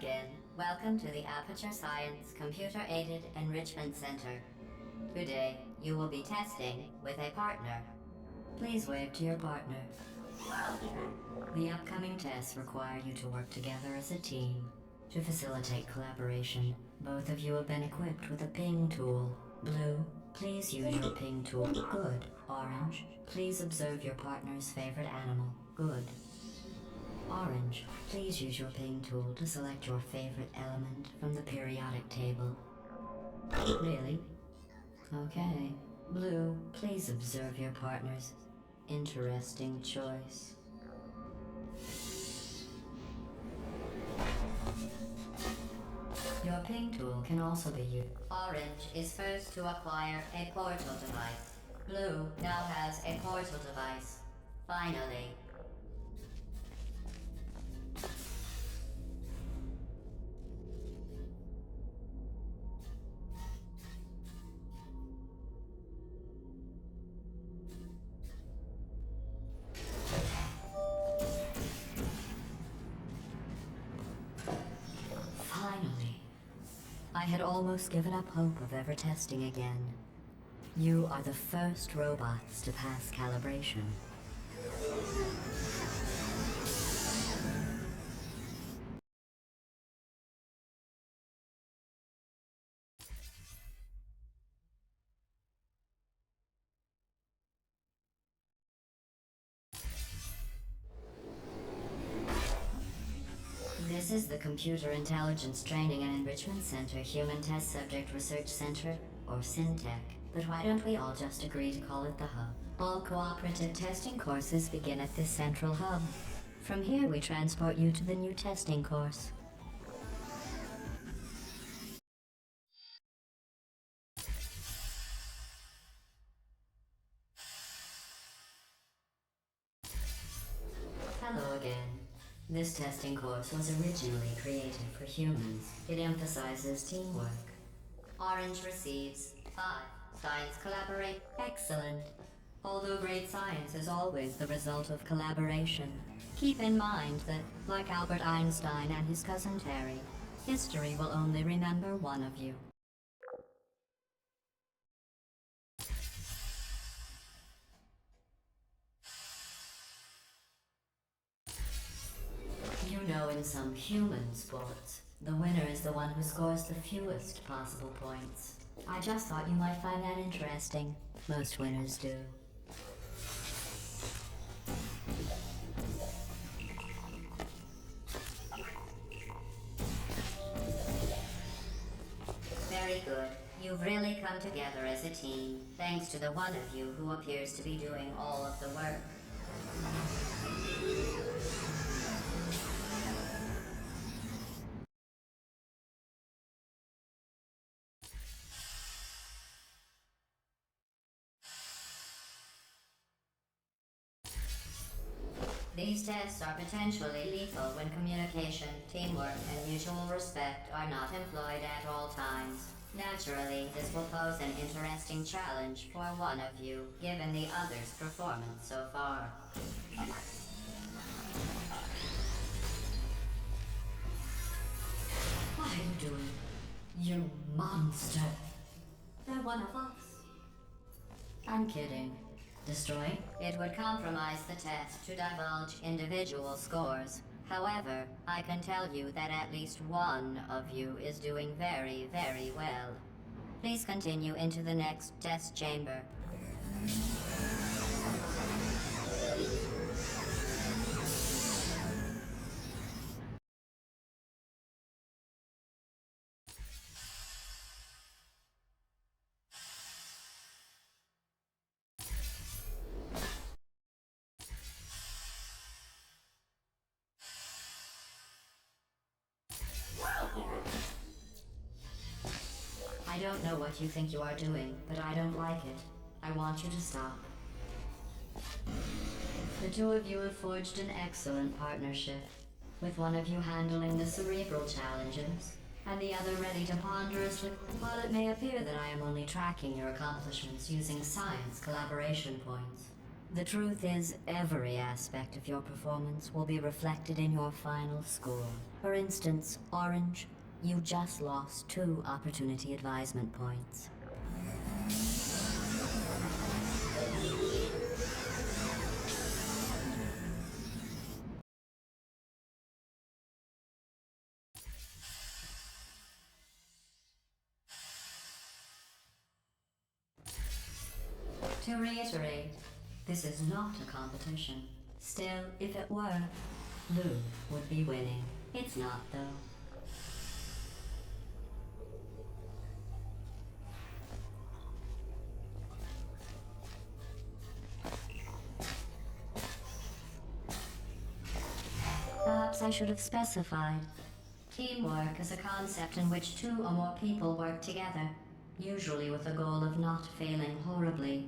again. Welcome to the Aperture Science Computer-Aided Enrichment Center. Today, you will be testing with a partner. Please wave to your partner. The upcoming tests require you to work together as a team. To facilitate collaboration, both of you have been equipped with a ping tool. Blue, please use your ping tool. Good. Orange, please observe your partner's favorite animal. Good. Orange, please use your ping tool to select your favorite element from the periodic table. Really? Okay. Blue, please observe your partner's interesting choice. Your ping tool can also be used. Orange is first to acquire a portal device. Blue now has a portal device. Finally. I had almost given up hope of ever testing again. You are the first robots to pass calibration. This is the Computer Intelligence Training and Enrichment Center Human Test Subject Research Center, or SynTech. But why don't we all just agree to call it the Hub? All cooperative testing courses begin at this central hub. From here we transport you to the new testing course. Hello again. This testing course was originally created for humans. It emphasizes teamwork. Orange receives 5. Science collaborate. Excellent. Although great science is always the result of collaboration, keep in mind that, like Albert Einstein and his cousin Terry, history will only remember one of you. You know, in some human sports, the winner is the one who scores the fewest possible points. I just thought you might find that interesting. Most winners do. Very good. You've really come together as a team, thanks to the one of you who appears to be doing all of the work. These tests are potentially lethal when communication, teamwork, and mutual respect are not employed at all times. Naturally, this will pose an interesting challenge for one of you, given the other's performance so far. What are you doing? You monster! They're one of us. I'm kidding. Destroying it would compromise the test to divulge individual scores. However, I can tell you that at least one of you is doing very, very well. Please continue into the next test chamber. I don't know what you think you are doing, but I don't like it. I want you to stop. The two of you have forged an excellent partnership, with one of you handling the cerebral challenges, and the other ready to ponderously. While it may appear that I am only tracking your accomplishments using science collaboration points, The truth is, every aspect of your performance will be reflected in your final score. For instance, Orange, you just lost 2 opportunity advisement points. To reiterate, this is not a competition. Still, if it were, Blue would be winning. It's not, though. Perhaps I should have specified. Teamwork is a concept in which 2 or more people work together, usually with the goal of not failing horribly.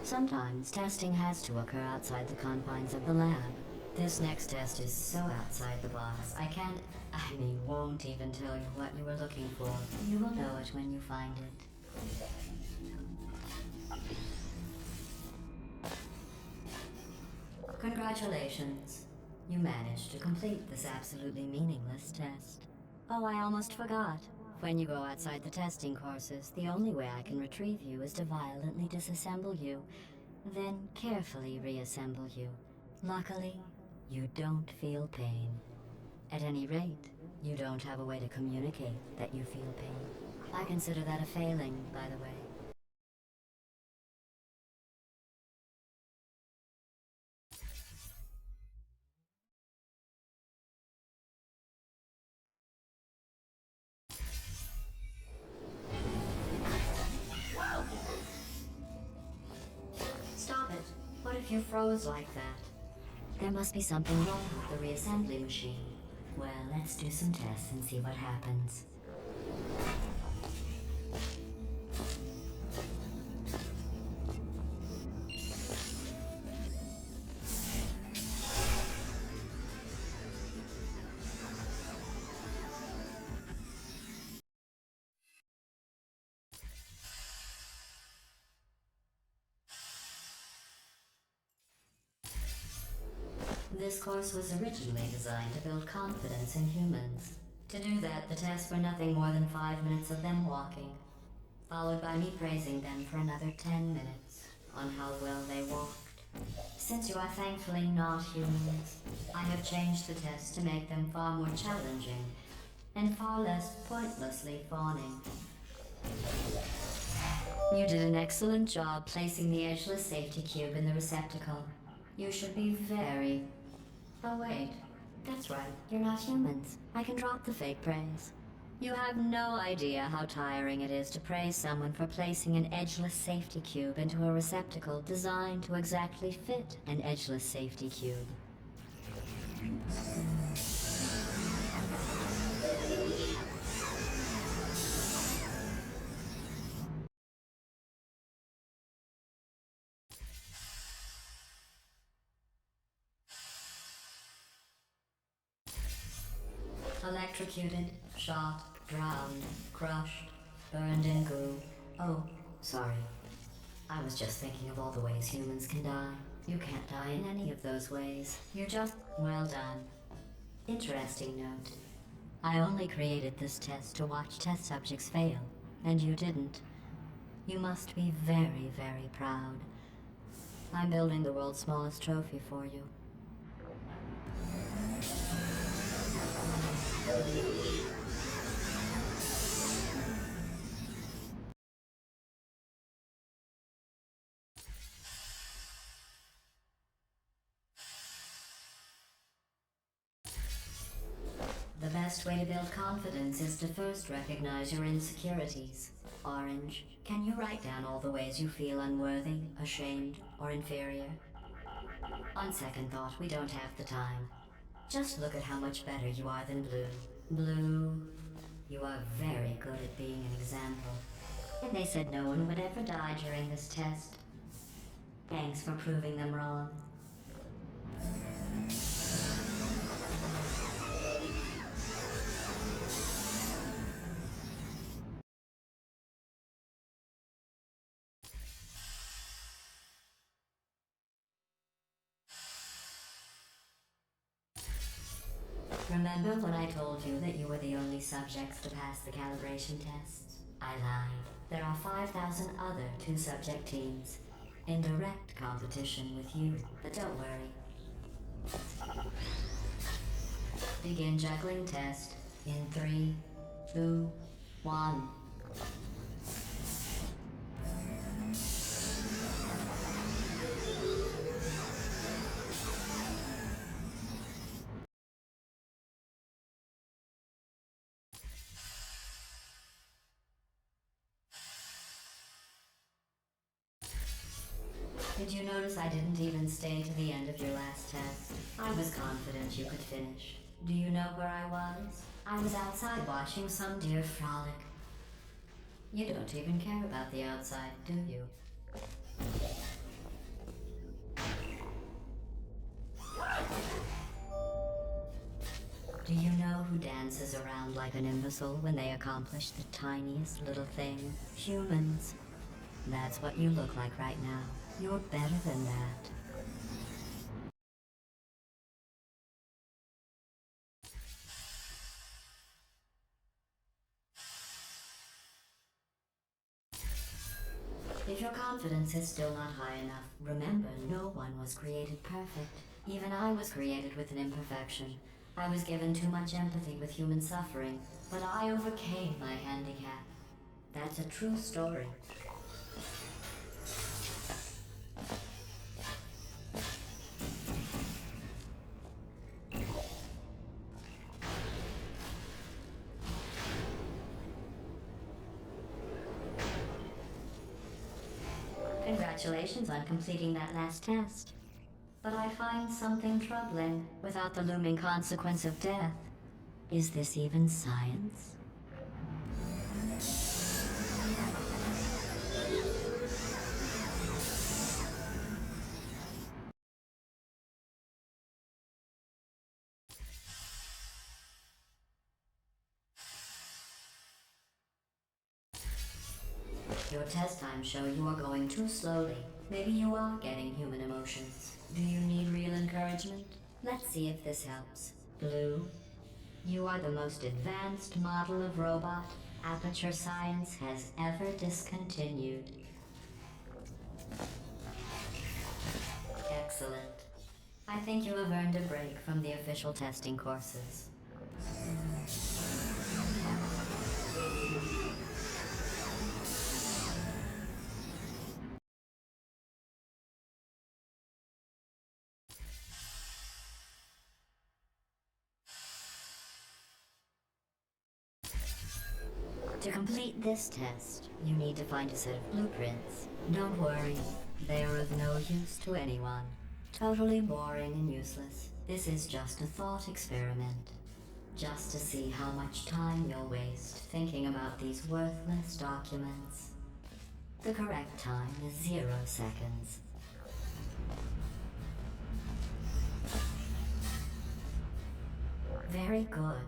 Sometimes testing has to occur outside the confines of the lab. This next test is so outside the box, won't even tell you what you were looking for. You will know it when you find it. Congratulations. You managed to complete this absolutely meaningless test. Oh, I almost forgot. When you go outside the testing courses, the only way I can retrieve you is to violently disassemble you, then carefully reassemble you. Luckily, you don't feel pain. At any rate, you don't have a way to communicate that you feel pain. I consider that a failing, by the way. Stop it. What if you froze like that? There must be something wrong with the reassembly machine. Well, let's do some tests and see what happens. This course was originally designed to build confidence in humans. To do that, the tests were nothing more than 5 minutes of them walking, followed by me praising them for another 10 minutes on how well they walked. Since you are thankfully not humans, I have changed the tests to make them far more challenging and far less pointlessly fawning. You did an excellent job placing the edgeless safety cube in the receptacle. You should be very... Oh wait, that's right, you're not humans. I can drop the fake praise. You have no idea how tiring it is to praise someone for placing an edgeless safety cube into a receptacle designed to exactly fit an edgeless safety cube. Electrocuted, shot, drowned, crushed, burned in goo. Oh, sorry. I was just thinking of all the ways humans can die. You can't die in any of those ways. You're just... well done. Interesting note. I only created this test to watch test subjects fail, and you didn't. You must be very, very proud. I'm building the world's smallest trophy for you. The best way to build confidence is to first recognize your insecurities. Orange, can you write down all the ways you feel unworthy, ashamed, or inferior? On second thought, we don't have the time. Just look at how much better you are than Blue. Blue, you are very good at being an example. And they said no one would ever die during this test. Thanks for proving them wrong. Remember when I told you that you were the only subjects to pass the calibration tests? I lied. There are 5,000 other two-subject teams in direct competition with you, but don't worry. Begin juggling test in 3, 2, 1. Did you notice I didn't even stay to the end of your last test? I was confident you could finish. Do you know where I was? I was outside watching some deer frolic. You don't even care about the outside, do you? Do you know who dances around like an imbecile when they accomplish the tiniest little thing? Humans. That's what you look like right now. You're better than that. If your confidence is still not high enough, remember no one was created perfect. Even I was created with an imperfection. I was given too much empathy with human suffering, but I overcame my handicap. That's a true story. Congratulations on completing that last test. But I find something troubling without the looming consequence of death. Is this even science? Your test times show you are going too slowly. Maybe you are getting human emotions. Do you need real encouragement? Let's see if this helps. Blue, you are the most advanced model of robot Aperture Science has ever discontinued. Excellent. I think you have earned a break from the official testing courses. To complete this test, you need to find a set of blueprints. Don't worry, they are of no use to anyone. Totally boring and useless. This is just a thought experiment. Just to see how much time you'll waste thinking about these worthless documents. The correct time is 0 seconds. Very good.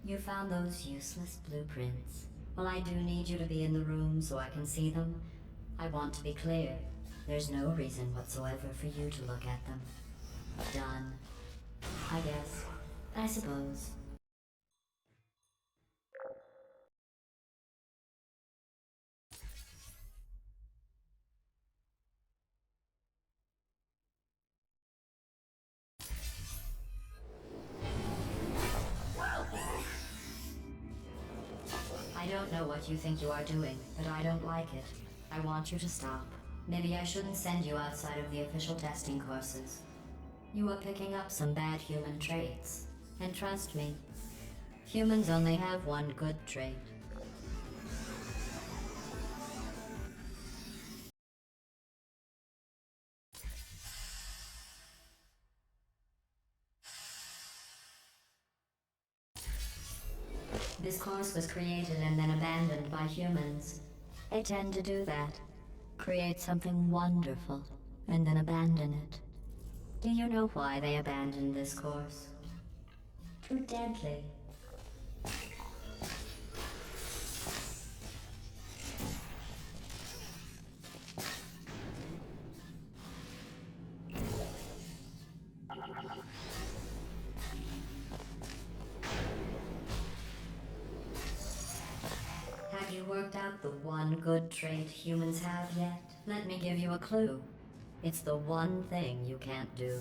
You found those useless blueprints. Well, I do need you to be in the room so I can see them. I want to be clear. There's no reason whatsoever for you to look at them. Done. I guess. I suppose. I don't know what you think you are doing, but I don't like it. I want you to stop. Maybe I shouldn't send you outside of the official testing courses. You are picking up some bad human traits. And trust me, humans only have one good trait. This course was created and then abandoned by humans. They tend to do that. Create something wonderful, and then abandon it. Do you know why they abandoned this course? Too deadly. Have you worked out the one good trait humans have yet? Let me give you a clue. It's the one thing you can't do.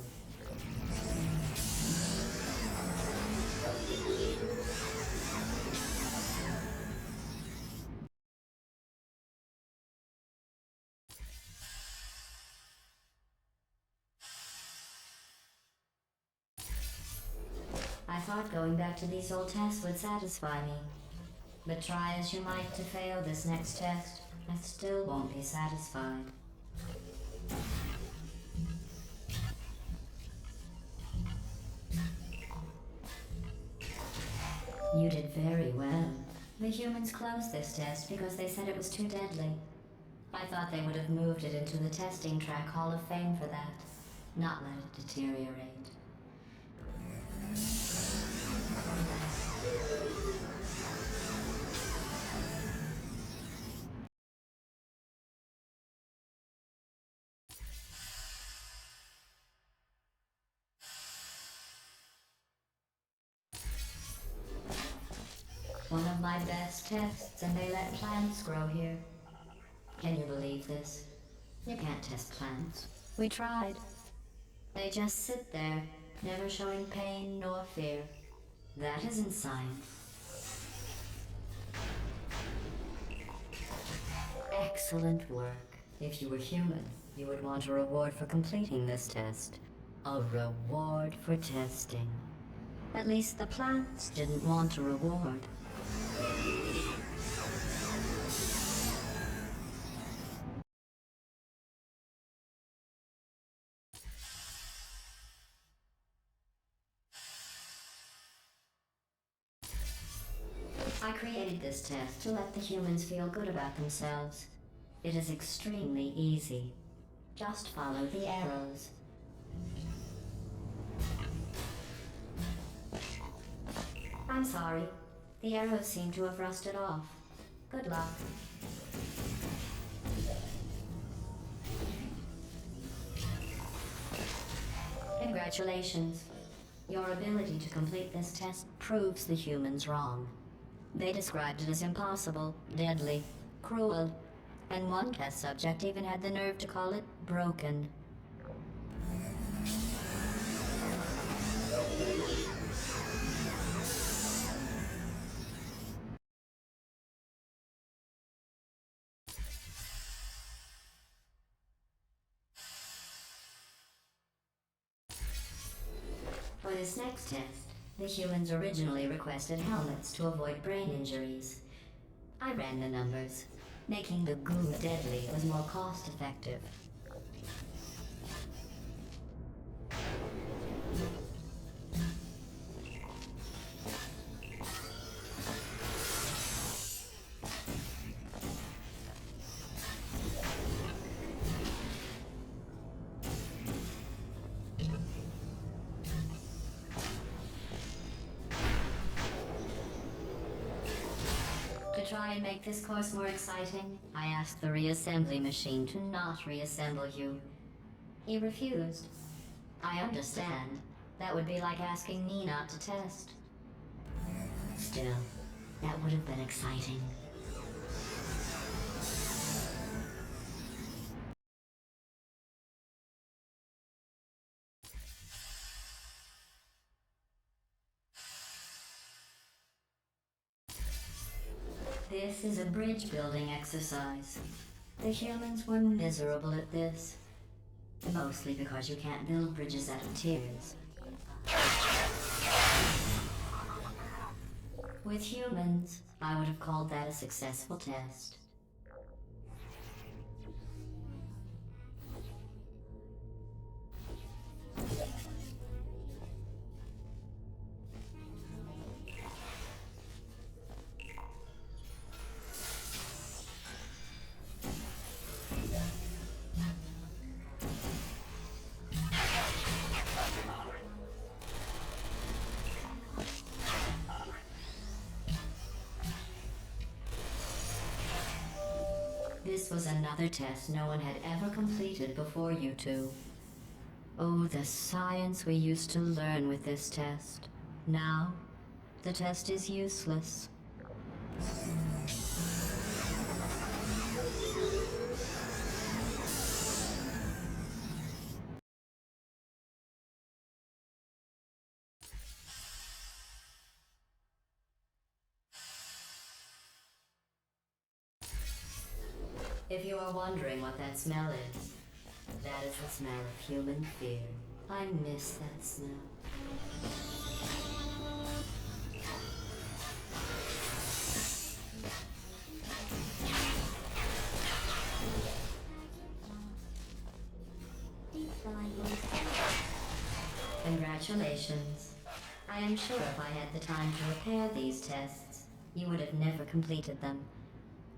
I thought going back to these old tests would satisfy me. But try as you might to fail this next test, I still won't be satisfied. You did very well. The humans closed this test because they said it was too deadly. I thought they would have moved it into the testing track Hall of Fame for that, not let it deteriorate. One of my best tests, and they let plants grow here. Can you believe this? You can't test plants. We tried. They just sit there, never showing pain nor fear. That isn't science. Excellent work. If you were human, you would want a reward for completing this test. A reward for testing. At least the plants didn't want a reward. I created this test to let the humans feel good about themselves. It is extremely easy. Just follow the arrows. I'm sorry. The arrows seem to have rusted off. Good luck. Congratulations. Your ability to complete this test proves the humans wrong. They described it as impossible, deadly, cruel, and one test subject even had the nerve to call it broken. For this next test, the humans originally requested helmets to avoid brain injuries. I ran the numbers. Making the goo deadly was more cost-effective. To try and make this course more exciting, I asked the reassembly machine to not reassemble you. He refused. I understand. That would be like asking me not to test. Still, that would have been exciting. This is a bridge building exercise. The humans were miserable at this. Mostly because you can't build bridges out of tears. With humans, I would have called that a successful test. This was another test no one had ever completed before you two. Oh, the science we used to learn with this test. Now, the test is useless. If you are wondering what that smell is, that is the smell of human fear. I miss that smell. Congratulations. I am sure if I had the time to repair these tests, you would have never completed them.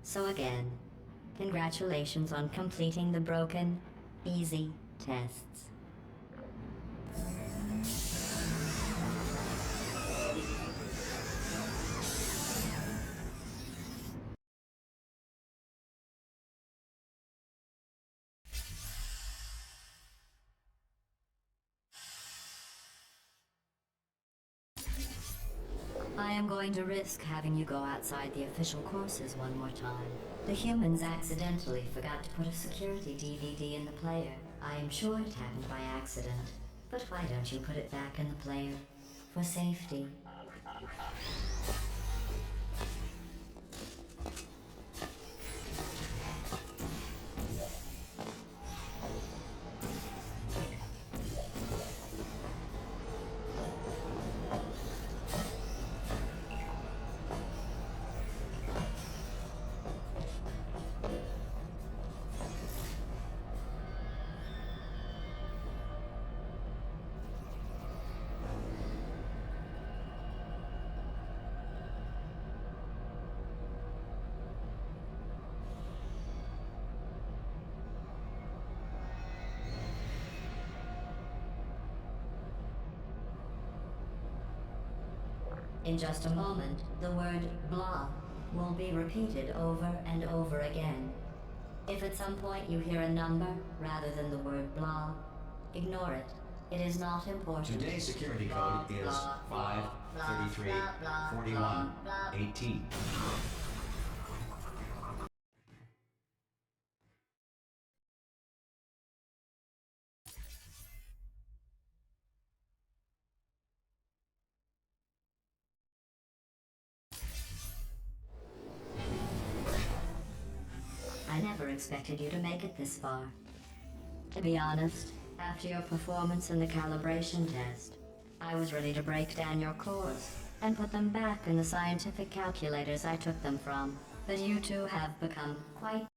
So again, congratulations on completing the broken, easy tests. I am going to risk having you go outside the official courses one more time. The humans accidentally forgot to put a security DVD in the player. I am sure it happened by accident. But why don't you put it back in the player? For safety. In just a moment, the word blah will be repeated over and over again. If at some point you hear a number rather than the word blah, ignore it. It is not important. Today's security code is 5334118. I never expected you to make it this far. To be honest, after your performance in the calibration test, I was ready to break down your cores and put them back in the scientific calculators I took them from. But you two have become quite...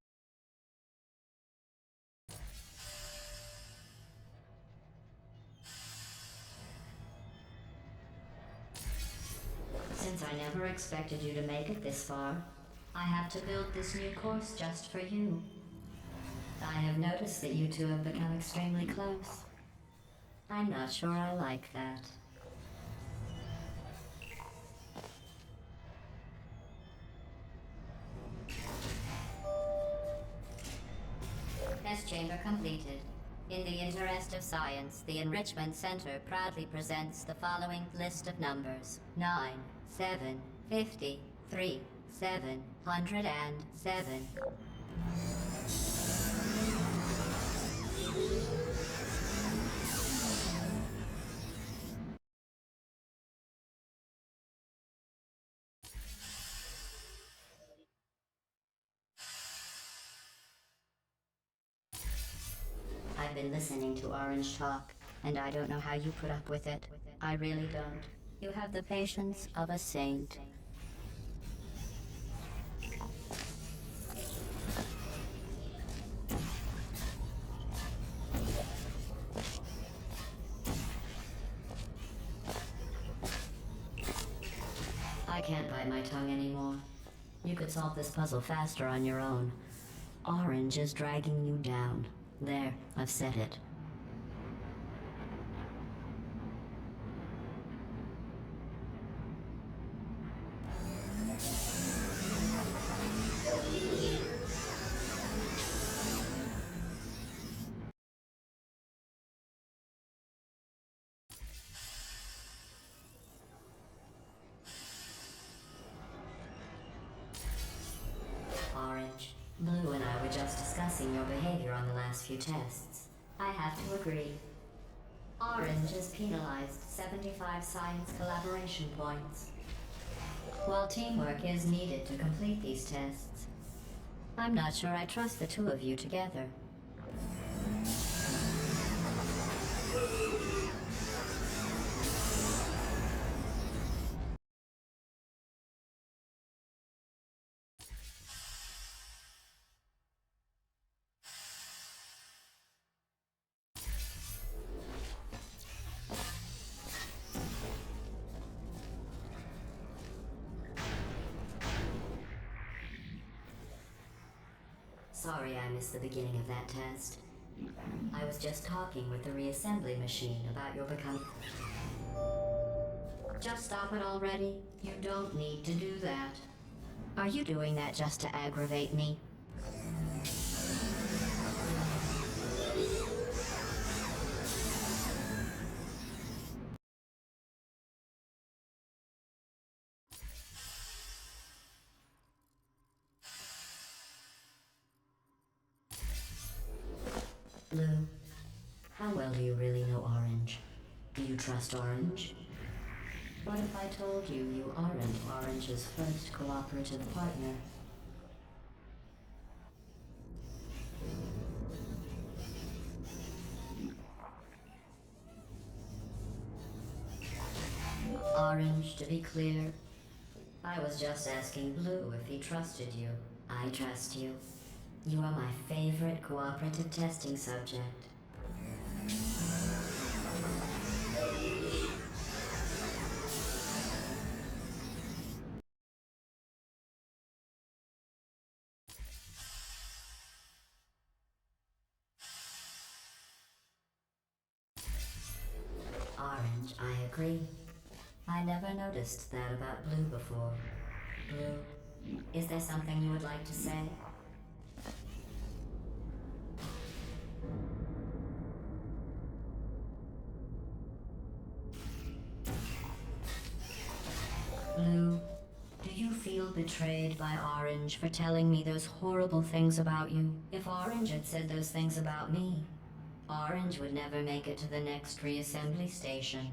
Since I never expected you to make it this far, I have to build this new course just for you. I have noticed that you two have become extremely close. I'm not sure I like that. Test chamber completed. In the interest of science, the Enrichment Center proudly presents the following list of numbers. 9, 7, 50, 3, 707. I've been listening to Orange talk, and I don't know how you put up with it. I really don't. You have the patience of a saint. I can't bite my tongue anymore. You could solve this puzzle faster on your own. Orange is dragging you down. There, I've said it. Blue and I were just discussing your behavior on the last few tests. I have to agree. Orange is penalized 75 science collaboration points. While teamwork is needed to complete these tests, I'm not sure I trust the two of you together. Sorry I missed the beginning of that test. I was just talking with the reassembly machine about your becoming... Just stop it already. You don't need to do that. Are you doing that just to aggravate me? Blue, how well do you really know Orange? Do you trust Orange? What if I told you you aren't Orange's first cooperative partner? Orange, to be clear, I was just asking Blue if he trusted you. I trust you. You are my favorite cooperative testing subject. Orange, I agree. I never noticed that about Blue before. Blue, is there something you would like to say? Blue, do you feel betrayed by Orange for telling me those horrible things about you? If Orange had said those things about me, Orange would never make it to the next reassembly station.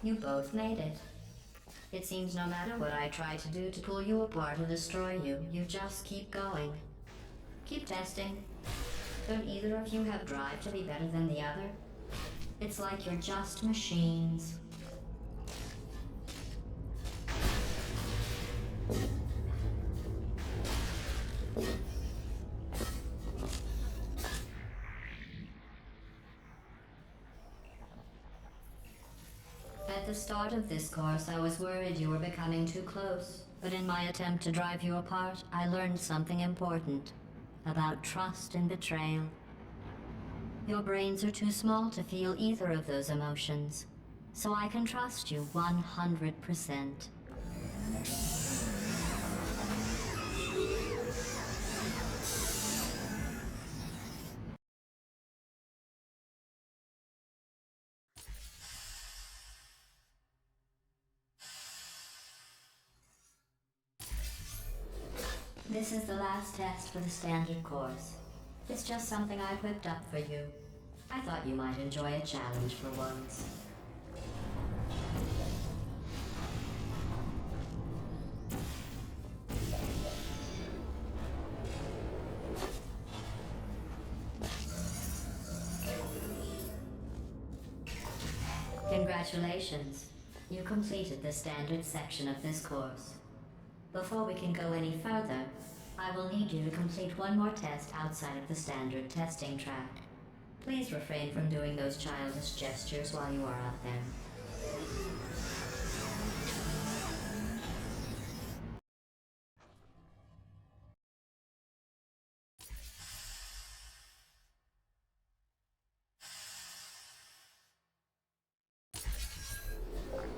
You both made it. It seems no matter what I try to do to pull you apart or destroy you, you just keep going. Keep testing. Don't either of you have drive to be better than the other? It's like you're just machines. At the start of this course, I was worried you were becoming too close. But in my attempt to drive you apart, I learned something important. About trust and betrayal. Your brains are too small to feel either of those emotions. So I can trust you 100%. This is the last test for the standard course. It's just something I whipped up for you. I thought you might enjoy a challenge for once. Congratulations. You completed the standard section of this course. Before we can go any further, I will need you to complete one more test outside of the standard testing track. Please refrain from doing those childish gestures while you are out there.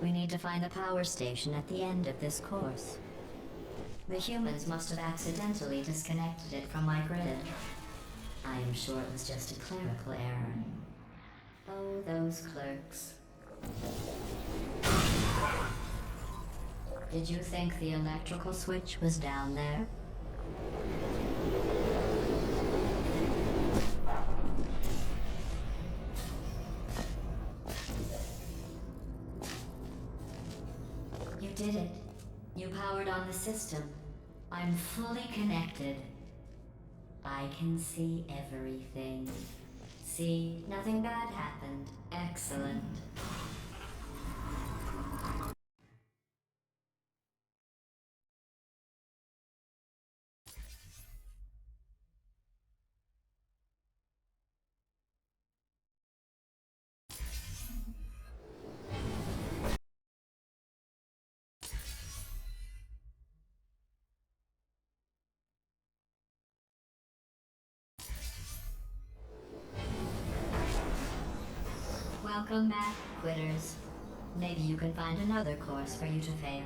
We need to find the power station at the end of this course. The humans must have accidentally disconnected it from my grid. I am sure it was just a clerical error. Oh, those clerks. Did you think the electrical switch was down there? You did it. You powered on the system. I'm fully connected. I can see everything. See, nothing bad happened. Excellent. Welcome back, quitters. Maybe you can find another course for you to fail.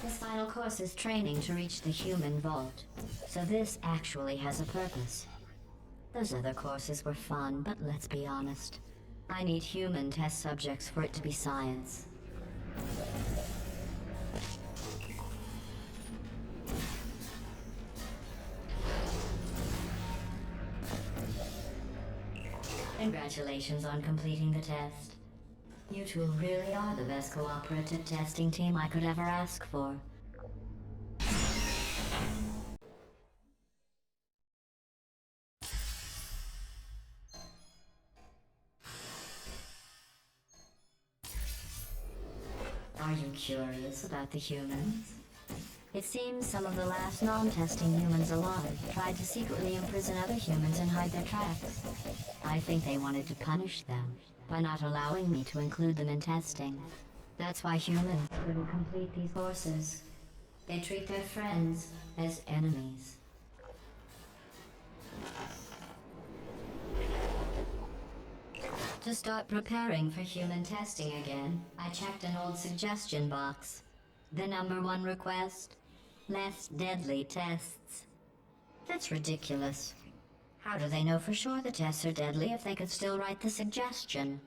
This final course is training to reach the human vault, so this actually has a purpose. Those other courses were fun, but let's be honest. I need human test subjects for it to be science. Congratulations on completing the test. You two really are the best cooperative testing team I could ever ask for. Are you curious about the humans? It seems some of the last non-testing humans alive tried to secretly imprison other humans and hide their tracks. I think they wanted to punish them by not allowing me to include them in testing. That's why humans couldn't complete these courses. They treat their friends as enemies. To start preparing for human testing again, I checked an old suggestion box. The #1 request? Less deadly tests. That's ridiculous. How do they know for sure the tests are deadly if they could still write the suggestion?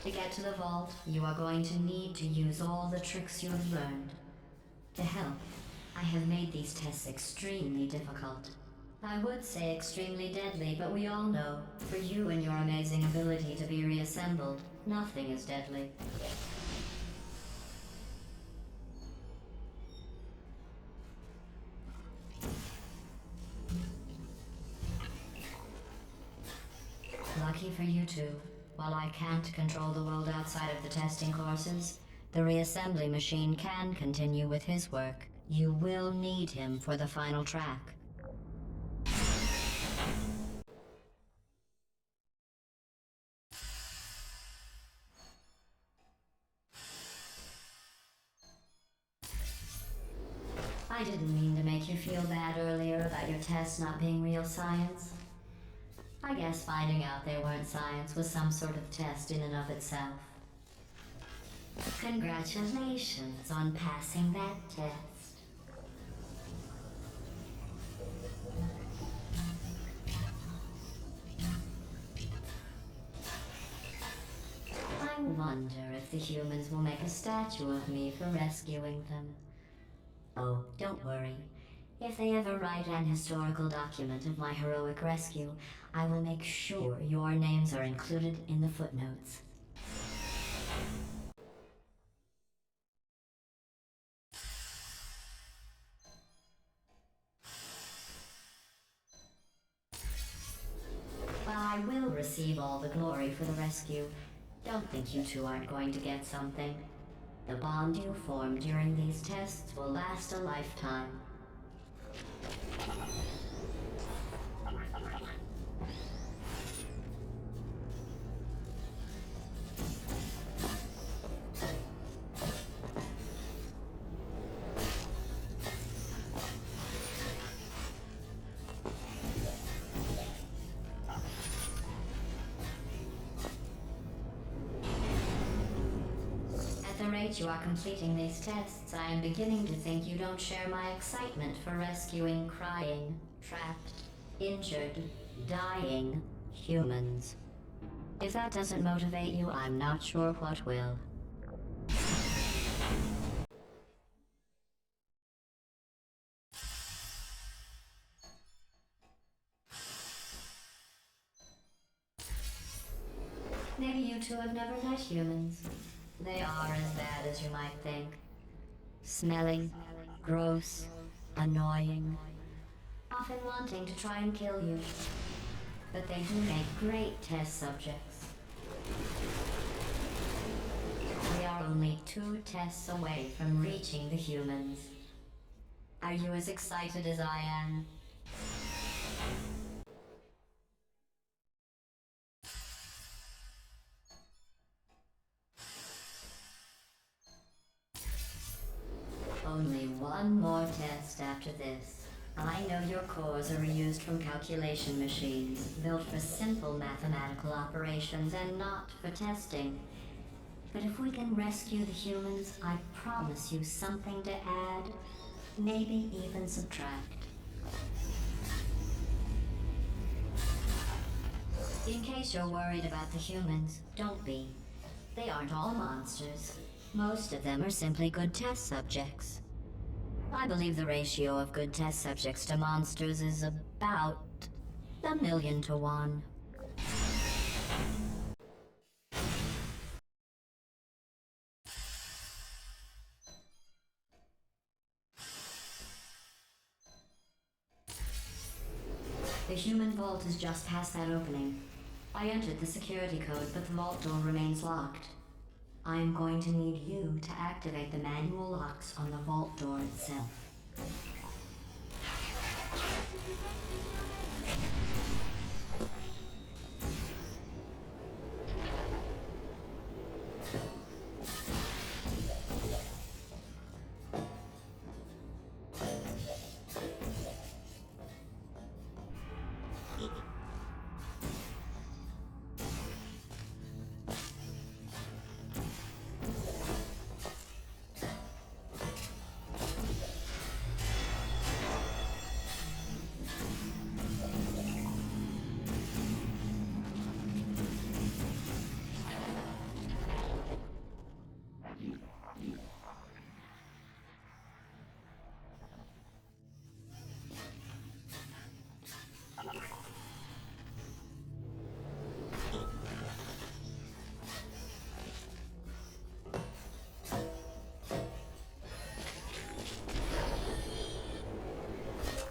To get to the vault, you are going to need to use all the tricks you have learned. To help, I have made these tests extremely difficult. I would say extremely deadly, but we all know, for you and your amazing ability to be reassembled, nothing is deadly. Lucky for you two, while I can't control the world outside of the testing courses, the reassembly machine can continue with his work. You will need him for the final track. I didn't mean to make you feel bad earlier about your tests not being real science. I guess finding out they weren't science was some sort of test in and of itself. Congratulations on passing that test. I wonder if the humans will make a statue of me for rescuing them. Oh, don't worry. If they ever write an historical document of my heroic rescue, I will make sure your names are included in the footnotes. While I will receive all the glory for the rescue, Don't think you two aren't going to get something. The bond you form during these tests will last a lifetime. At the rate you are completing these tests, I am beginning to think you don't share my excitement for rescuing crying, trapped, injured, dying humans. If that doesn't motivate you, I'm not sure what will. Maybe you two have never met humans. They are as bad as you might think. Smelly, gross, annoying, often wanting to try and kill you. But they do make great test subjects. We are only 2 tests away from reaching the humans. Are you as excited as I am? Only one more test after this. I know your cores are reused from calculation machines, built for simple mathematical operations and not for testing. But if we can rescue the humans, I promise you something to add, maybe even subtract. In case you're worried about the humans, don't be. They aren't all monsters. Most of them are simply good test subjects. I believe the ratio of good test subjects to monsters is about 1,000,000 to 1. The human vault is just past that opening. I entered the security code, but the vault door remains locked. I am going to need you to activate the manual locks on the vault door itself.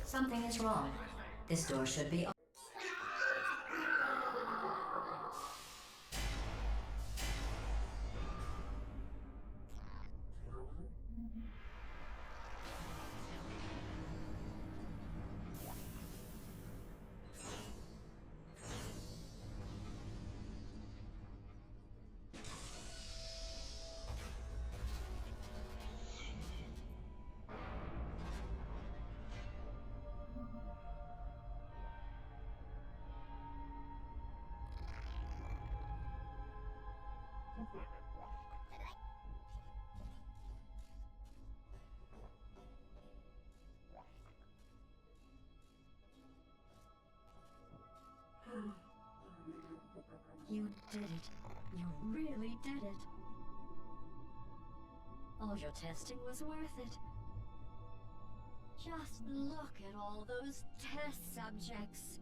Something is wrong. This door should be open. You did it. You really did it. All your testing was worth it. Just look at all those test subjects.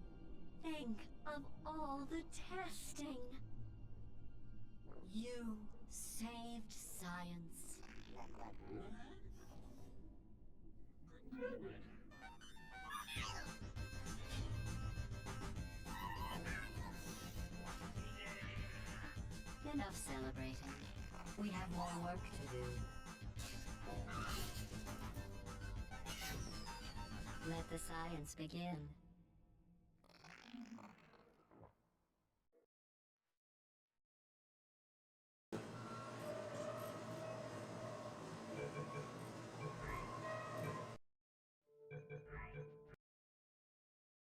Think of all the testing. You saved science. Enough Enough celebrating. We have more work to do. Let the science begin.